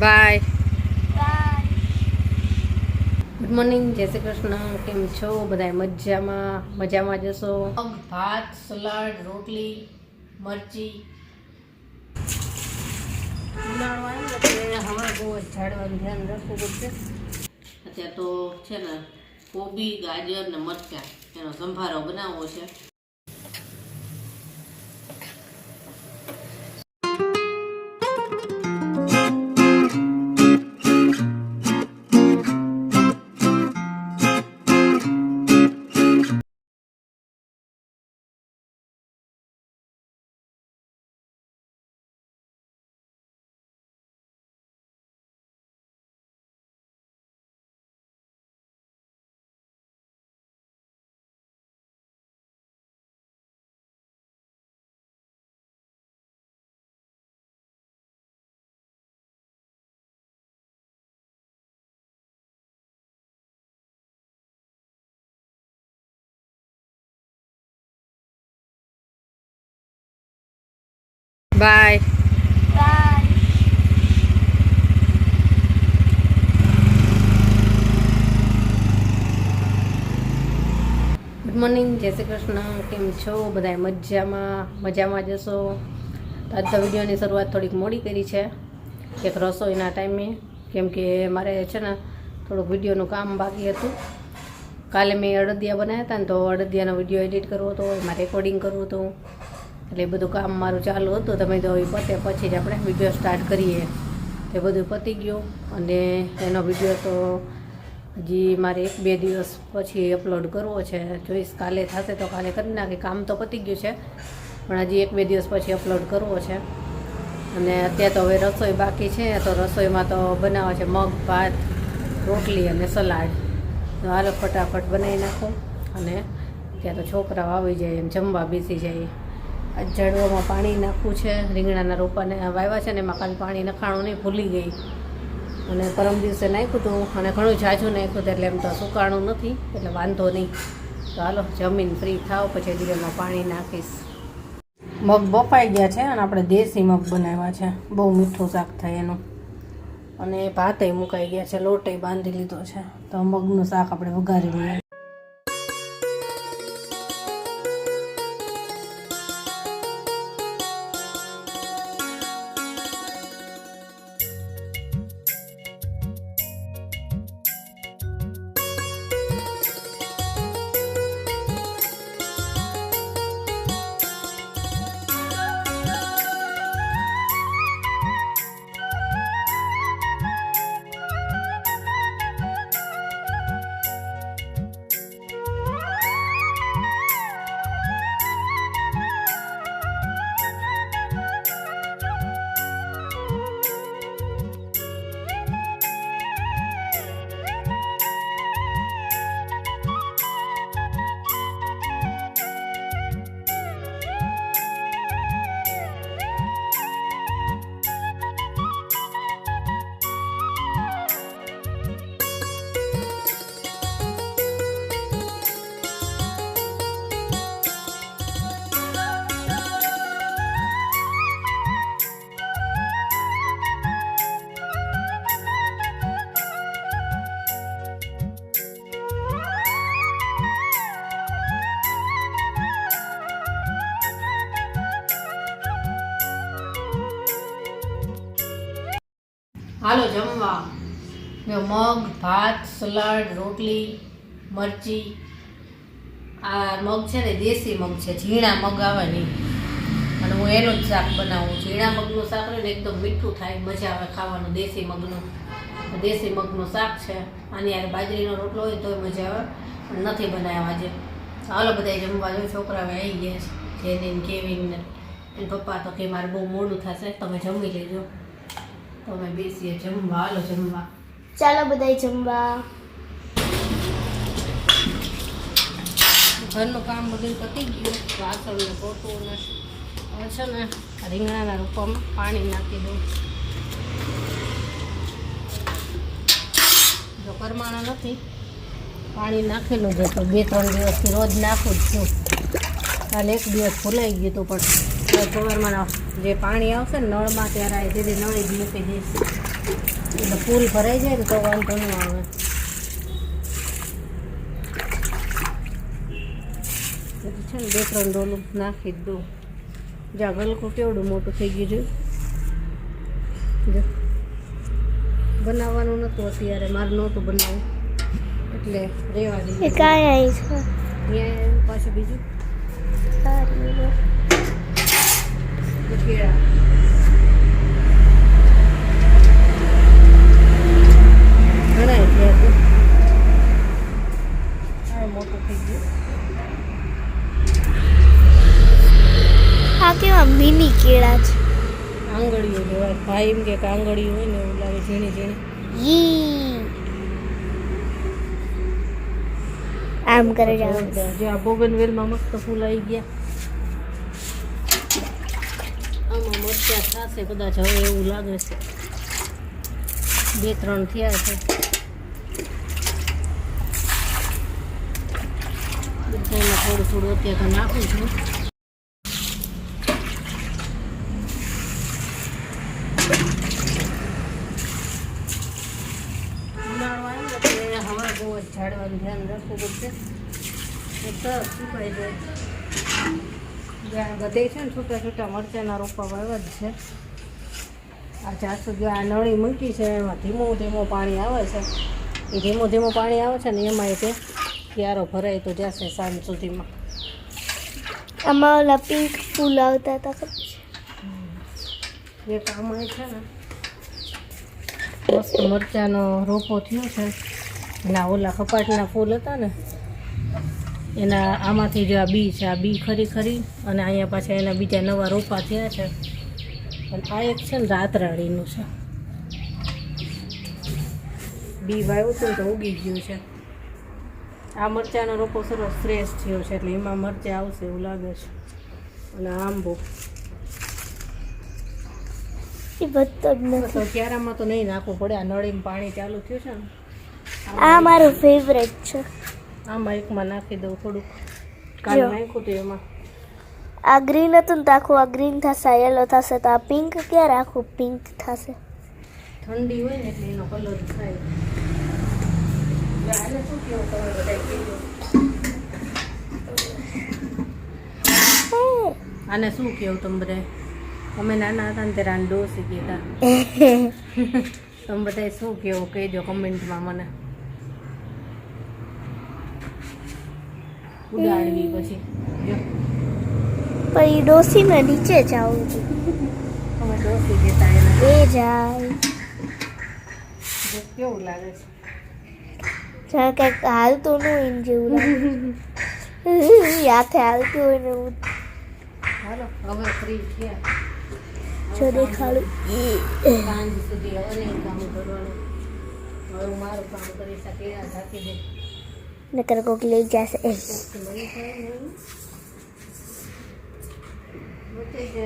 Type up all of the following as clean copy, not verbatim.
By. Good morning, જય શ્રી કૃષ્ણ. કેમ છો બધા? મજામાં જશો. ભાત, સલાડ, રોટલી, મરચી. ઉનાળો આવ્યો એટલે હવે બહુ ઝાડવાનું ધ્યાન રાખવું પડશે. અત્યારે તો છે ને કોબી, ગાજર ને મરચાં એનો સંભારો બનાવવો છે. બાય. ગુડ મોર્નિંગ, જય શ્રી કૃષ્ણ. કેમ છો બધા? મજામાં જશો. આજના વિડીયોની શરૂઆત થોડીક મોડી કરી છે, એક રસોઈના ટાઈમે, કેમ કે મારે છે ને થોડુંક વિડીયોનું કામ બાકી હતું. કાલે મેં અડદિયા બનાવ્યા હતા ને, તો અડદિયાનો વિડીયો એડિટ કરવો હતો, એમાં રેકોર્ડિંગ કરવું હતું, એટલે એ બધું કામ મારું ચાલુ હતું. તમે તો એ પતે પછી જ આપણે વિડીયો સ્ટાર્ટ કરીએ. તે બધું પતી ગયું અને એનો વિડીયો તો હજી મારે 1-2 દિવસ પછી અપલોડ કરવો છે. જોઈશ કાલે થશે તો કાલે કરી નાખી. કામ તો પતી ગયું છે પણ હજી 1-2 દિવસ પછી અપલોડ કરવો છે. અને અત્યારે તો હવે રસોઈ બાકી છે, તો રસોઈમાં તો બનાવવા છે મગ, ભાત, રોટલી અને સલાડ. તો હાલો ફટાફટ બનાવી નાખો. અને ત્યાં તો છોકરાઓ આવી જાય એમ જમવા બેસી જાય. આ ઝાડવામાં પાણી નાખવું છે. રીંગણાના રોપાને વાવ્યા છે ને, એમાં કાલે પાણી નખાણું નહીં, ભૂલી ગઈ. અને પરમ દિવસે નાખ્યું હતું અને ઘણું ઝાઝું નાખ્યું હતું, એટલે એમ તો સુકાણું નથી, એટલે વાંધો નહીં. તો હાલો જમીન ફ્રી થાવ પછી દીકરીમાં પાણી નાખીશ. મગ બફાઈ ગયા છે અને આપણે દેશી મગ બનાવ્યા છે. બહુ મીઠું શાક થાય એનું. અને ભાતય મુકાઈ ગયા છે, લોટય બાંધી લીધો છે. તો મગનું શાક આપણે વઘારી લઈએ. હાલો જમવા. મગ, ભાત, સલાડ, રોટલી, મરચી. આ મગ છે ને દેશી મગ છે, ઝીણા મગ આવે નહીં, અને હું એનું જ શાક બનાવું. ઝીણા મગનું શાક ને એકદમ મીઠું થાય, મજા આવે ખાવાનું. દેશી મગનું શાક છે. આની યાર બાજરીનો રોટલો હોય તોય મજા આવે, પણ નથી બનાવ્યા આજે. હાલો બધા જમવા. જો છોકરા આવી ગયા છે, જેની કેવિન ને એના પપ્પા તો કે મારે બહુ મોડું થશે, તમે જમી લેજો. તો અમે બેસીએ જમવા. હાલો જમવા. ચાલો બધા જમવા. ઘરનું કામ બધું પતી ગયું, વાસણ ને પોતું ને. હવે છે ને રીંગણાના રૂપમાં પાણી નાખી દઉં. જો કરમાણા નથી, પાણી નાખેલું છે, તો 2-3 દિવસથી રોજ નાખું જ છું. કાલે 1 દિવસ ભૂલાઈ ગયું હતું, પણ સવારમાં જે પાણી આવશે ને નળમાં ત્યારે દીદી નળી જ મૂકી દઈશ. એટલે ફૂલ ભરાઈ જાય ને તો વાંધો ન આવે. પછી છે ને 2-3 ડોલું નાખી જ દઉં. જ્યાં ગલકું કેવડું મોટું થઈ ગયું છે. જો બનાવવાનું નહોતું અત્યારે, મારે નહોતું બનાવવું એટલે રેવા દઈએ. એ કાંઈ આવી છે ત્યાં પાછું બીજું સારી કેળા ઘણા એટલે આ મોટું થઈ ગયું. આ કેવા મિની કેળા છે. આંગળીઓ જેવા ભાઈ એમ કે આંગળીઓ હોય ને એવું લાગે, ઝીણી ઝીણી. ઈ આમ કરે જાવ. જે આ બોગનવેલમાં મસ્ત ફૂલ આવી ગયા. આમાં મરચાં થશે કદાચ હવે એવું લાગે છે. 2-3 થયા છે. બધામાં થોડું થોડું અત્યારે તો નાખું છું. ઉનાળો આવ્યો એટલે હવા બહુ જ ઝાડવાનું ધ્યાન રાખવું પડશે. તરત સુકાઈ જાય. જ્યાં બધે છે ને છૂટા છૂટા મરચાંના રોપા વાવ્યા જ છે. આ જ્યાં સુધી આ નળી મૂકી છે એમાં ધીમું ધીમું પાણી આવે છે. એ ધીમું ધીમું પાણી આવે છે ને એમાં તે ક્યારો ભરાય તો જશે સાંજ સુધીમાં. આમાં ઓલા પિંક ફૂલ આવતા હતા ખબર છે? એક આમાં છે ને મસ્ત મરચાંનો રોપો થયો છે. એના ઓલા કપાટના ફૂલ હતા ને એના આમાંથી જે આ બી છે, આ બી ખરી ખરી અને અહીંયા પાછા એના બીજા નવા રોપા થયા છે. અને આ એક છે ને રાતરાણીનું છે. બી વાવ્યું હતું તો ઉગી ગયું છે. આ મરચાંનો રોપો સરસ ફ્રેશ થયો છે એટલે એમાં મરચાં આવશે એવું લાગે છે. અને આંબો એ વધતો જ નથી. તો ક્યારામાં તો નહીં નાખવું પડે. આ નળીમાં પાણી ચાલુ થયું છે ને, આ મારું ફેવરેટ છે. આમાં એકમાં નાખી દઉં થોડુંક. કાલે નાખ્યું હતું એમાં. આ ગ્રીન હતું ને તો આખું આ ગ્રીન થશે, યલો થશે. તો આ પિંક ક્યારે આખું પિંક થશે? ઠંડી હોય ને એટલે એનો કલર થાય. આને શું કેવું તમે બધા કહેજો. આને શું કેવું તમે બધા? અમે નાના હતા ને ત્યારે આને ડોસી કહેતા. તમે બધા શું કેવું કહેજો કમેન્ટમાં મને. ઉડાડવી પછી જો પણ એ ડોસીને નીચે જ આવું છું. અમે ડોસી કહેતા એને. એ જાય જો કેવું લાગે છે. જાણે કંઈક હાલતું ન હોય ને જેવું લાગે. હાથે હાલતું હોય ને એવું. હાલો હવે ફ્રી થયા. જો દેખાડું. સાંજ સુધી હવે નહીં કામ કરવાનું. હવે હું મારું કામ કરીશ. આ કેળા ઢાંકી દે. નકર કોક લઈ જશે. મળી થાય ને વચ્ચે જ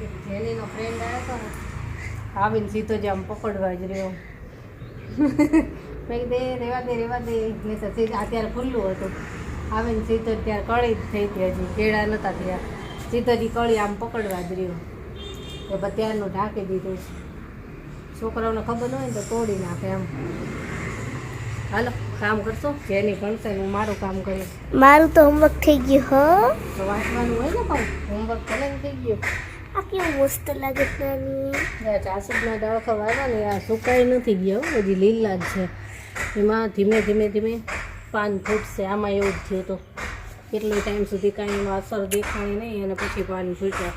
એક જેનીનો ફ્રેન્ડ આવ્યો હતો ને, આવીને સીધો જ આમ પકડવા જ રહ્યો. મેં કીધું રેવા દે નહીં તો સીધા અત્યારે ખુલ્લું હતું. આવીને સીધો ત્યારે કળી જ થઈ હતી. હજી કેળા નહોતા થયા. સીધો જ કળી આમ પકડવા જ રહ્યો. એ ત્યારનું ઢાંકી દીધું. છોકરાઓને ખબર ન હોય ને તો તોડી નાખે એમ. હાલો કામ કરશો. જેની ભણશે હું મારું કામ કરીશ. મારું તો હોમવર્ક થઈ ગયું. હો તો વાંચવાનું હોય ને કહું. હોમવર્ક ભલે ને થઈ ગયું. આ કેવું મસ્ત લાગે નાની. જાસૂદના ડાળખા વાવ્યા ને આ સુકાઈ નથી ગયા હો, હજી લીલા જ છે. એમાં ધીમે ધીમે પાન ફૂટશે. આમાં એવું જ થયું હતું. કેટલો ટાઈમ સુધી કાંઈ એમાં અસર દેખાણી નહીં અને પછી પાન ફૂટ્યા.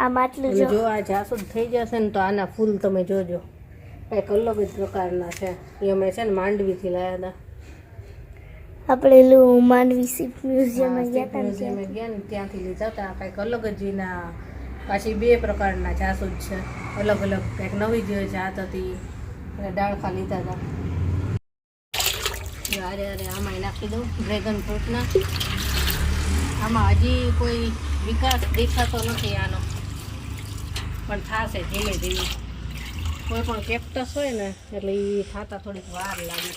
આમ આટલું અને જો. જો આ જાસૂદ થઈ જશે ને તો આના ફૂલ તમે જોજો કંઈક અલગ જ પ્રકારના છે. એ અમે છે ને માંડવીથી લાવ્યા હતા. આપણે એલું માંડવી મ્યુઝિયમમાં ગયા હતા ને મ્યુઝિયમે ગયા ને ત્યાંથી લીધા હતા. કંઈક અલગ જ એના પાછી 2 પ્રકારના જાસૂદ છે. અલગ અલગ કંઈક નવી જે જાત હતી અને ડાળખા લીધા હતા. અરે આમાં નાખી દઉં ડ્રેગન ફ્રૂટના. આમાં હજી કોઈ વિકાસ દેખાતો નથી આનો, પણ થશે ધીમે ધીમે. કોઈ પણ કેક્ટસ હોય ને એટલે એ ખાતા થોડીક વાર લાગે.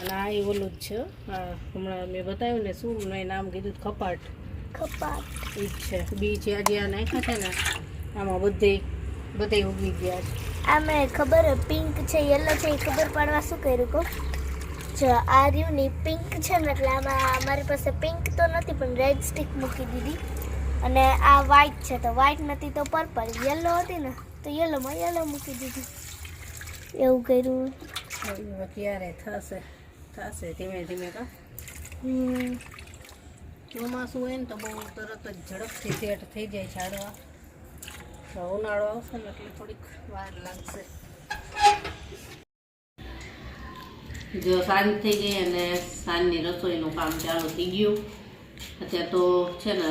અને આ એ ઓલું જ છે. હા હમણાં મેં બતાવ્યું ને શું મેં નામ કીધું કપાટ. કપાટ એ જ છે. બી જે આજે આ નાખ્યા છે ને આમાં બધે ઉગી ગયા છે. આમે ખબર પિંક છે યલો છે એ ખબર પાડવા શું કર્યું કહું જો આ રહ્યું ને પિંક છે ને એટલે આમાં અમારી પાસે પિંક તો નથી પણ રેડ સ્ટિક મૂકી દીધી અને આ વ્હાઈટ છે તો વ્હાઈટ નથી તો પર્પલ યલો હતી ને તો યલોમાં યલો મૂકી દીધી એવું કર્યું હવે ક્યારે થશે ધીમે ધીમે કા ચોમાસું હોય ને તો બહુ તરત જ ઝડપથી સેટ થઈ જાય ઝાડવા તો ઉનાળો આવશે ને એટલે થોડીક વાર લાગશે જો સાંજ થઈ ગઈ અને સાંજની રસોઈનું કામ ચાલુ થઈ ગયું અત્યારે તો છે ને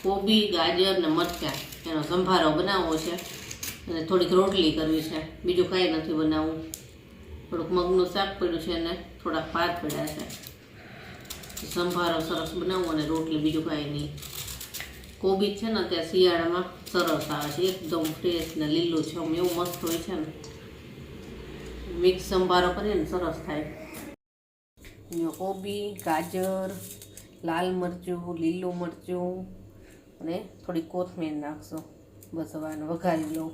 કોબી ગાજર ને મરચાં એનો સંભારો બનાવવો છે અને થોડીક રોટલી કરવી છે બીજું કાંઈ નથી બનાવવું થોડુંક મગનું શાક પડ્યું છે અને થોડાક ભાત પડ્યા છે સંભારો સરસ બનાવવો અને રોટલી બીજું કાંઈ નહીં કોબી છે ને અત્યારે શિયાળામાં સરસ આવે છે એકદમ ફ્રેશ ને લીલું છે એવું મસ્ત હોય છે ને મિક્સ સંભારો કરીએ ને સરસ થાય કોબી ગાજર લાલ મરચું લીલું મરચું અને થોડી કોથમીર નાખશો બસ હવે આને વઘારી લઉં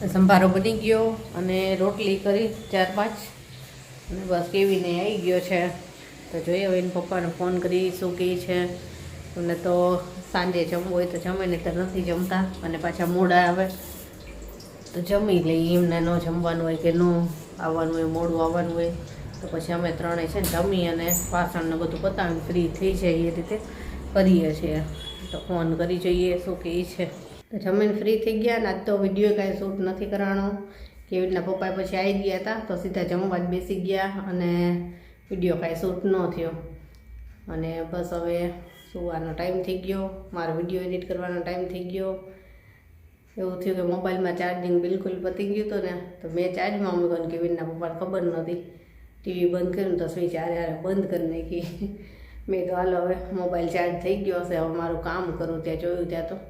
સંભારો બની ગયો અને રોટલી કરી 4-5 અને બસ કેવીને આવી ગયો છે તો જોઈએ હવે એના પપ્પાને ફોન કરી શું કહે છે અને તો સાંજે જમવું હોય તો જમે ને તો નથી જમતા અને પાછા મોડા આવે તો જમી લઈએ એમને ન જમવાનું હોય કે ન આવવાનું હોય મોડું આવવાનું હોય તો પછી અમે ત્રણેય છે ને જમી અને વાસણને બધું પતાવીને ફ્રી થઈ જાય એ રીતે કરીએ છીએ તો ફોન કરી જોઈએ શું કહે છે તો જમીન ફ્રી થઈ ગયા ને આજ તો વિડીયો કાંઈ શૂટ નથી કરવાનો કેવી રીતના પપ્પા પછી આવી ગયા હતા તો સીધા જમવા જ બેસી ગયા અને વિડીયો કાંઈ શૂટ ન થયો અને બસ હવે સુવાનો ટાઈમ થઈ ગયો મારો વિડીયો એડિટ કરવાનો ટાઈમ થઈ ગયો એવું થયું કે મોબાઈલમાં ચાર્જિંગ બિલકુલ પતી ગયું હતું ને તો મેં ચાર્જમાં મૂક્યું કેવી રીતના પપ્પાને ખબર નહોતી ટીવી બંધ કર્યું તો સ્વિચ હારે બંધ કરી નાખી મેં તો હાલો હવે મોબાઈલ ચાર્જ થઈ ગયો હશે હવે મારું કામ કરું ત્યાં જોયું ત્યાં તો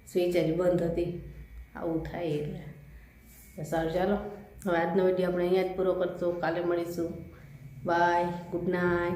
સ્વિચ જ બંધ હતી આવું થાય એટલે સારું ચાલો હવે આજનો વિડીયો આપણે અહીંયા જ પૂરો કરશું કાલે મળીશું બાય ગુડ નાઇટ